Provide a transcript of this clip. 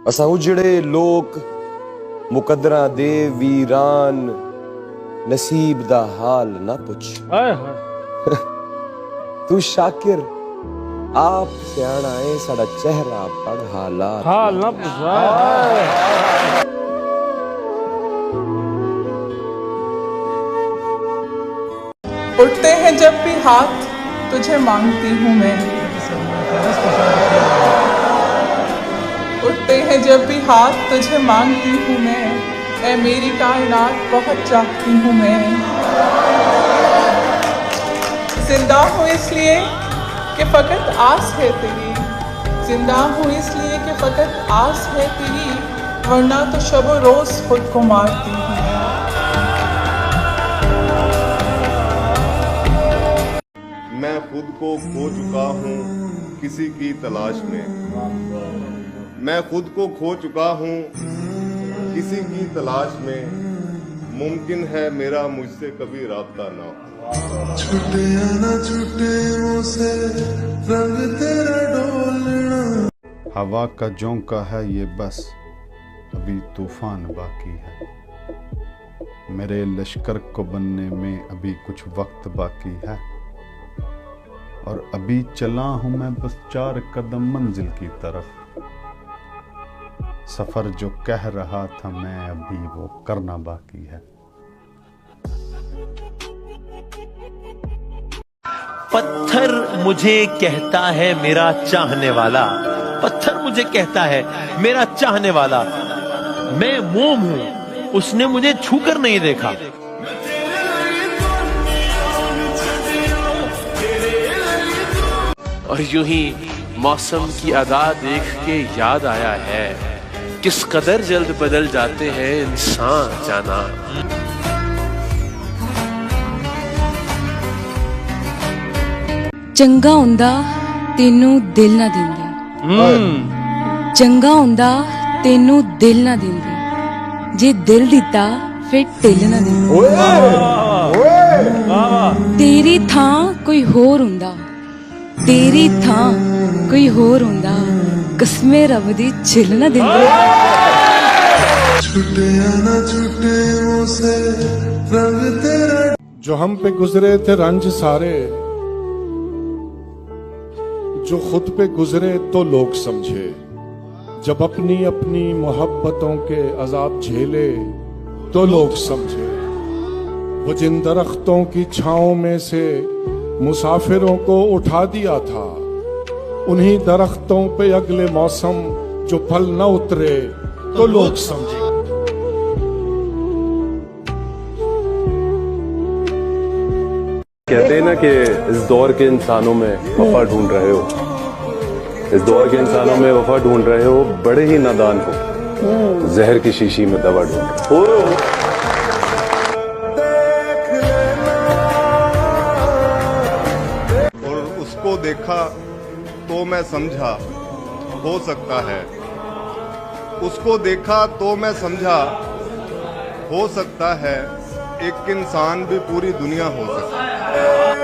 असां उजड़े लोक मुकदरा दे वीरान नसीब दा हाल ना पुछ। तू शाकिर आप सियाणा है साडा चेहरा पढ़ हालात हाल ना पुछ। उठते हैं जब भी हाथ तुझे मांगती हूँ मैं, उठते हैं जब भी हाथ तुझे मांगती हूँ मैं, ऐ मेरी कायनात बहुत चाहती हूँ मैं। जिंदा हूँ इसलिए कि फकत आस है तेरी, जिंदा हूँ इसलिए कि फकत आस है तेरी, वरना तो शब रोज खुद को मारती हूँ। मैं खुद को खो चुका हूँ किसी की तलाश में, मैं खुद को खो चुका हूँ किसी की तलाश में, मुमकिन है मेरा मुझसे कभी राब्ता ना हो। छूटे या ना छूटे मुझसे रंग तेरा डोलना। हवा का झोंका है ये बस, अभी तूफान बाकी है। मेरे लश्कर को बनने में अभी कुछ वक्त बाकी है, और अभी चला हूं मैं बस 4 कदम मंजिल की तरफ। सफर जो कह रहा था मैं अभी वो करना बाकी है। पत्थर मुझे कहता है मेरा चाहने वाला, पत्थर मुझे कहता है मेरा चाहने वाला, मैं मोम हूं उसने मुझे छूकर नहीं देखा। और यूं ही मौसम की अदा देख के याद आया है, किस कदर जल्द बदल जाते हैं इंसान जाना। चंगा हुंदा तेनू दिल ना दिंदी, चंगा हुंदा तेनू दिल ना दिंदी, जे दिल दिता फिर ढिल ना दिंदी। तेरी थां कोई होर हुंदा, तेरी थां कोई होर हुंदा, कसमे रब दी छिल ना दिंदी। छूटे या ना छूटे मुझसे रंग तेरा। जो हम पे गुजरे थे रंज सारे, जो खुद पे गुजरे तो लोग समझे, जब अपनी अपनी मोहब्बतों के अजाब झेले तो लोग समझे। वो जिन दरख्तों की छाओं में से मुसाफिरों को उठा दिया था, उन्हीं दरख्तों पे अगले मौसम जो फल न उतरे तो लोग समझे। कहते हैं ना कि इस दौर के इंसानों में वफा ढूंढ रहे हो, इस दौर के इंसानों में वफा ढूंढ रहे हो, बड़े ही नादान हो, जहर की शीशी में दवा ढूंढ हो। और उसको देखा तो मैं समझा हो सकता है, उसको देखा तो मैं समझा हो सकता है, एक इंसान भी पूरी दुनिया हो सकता है।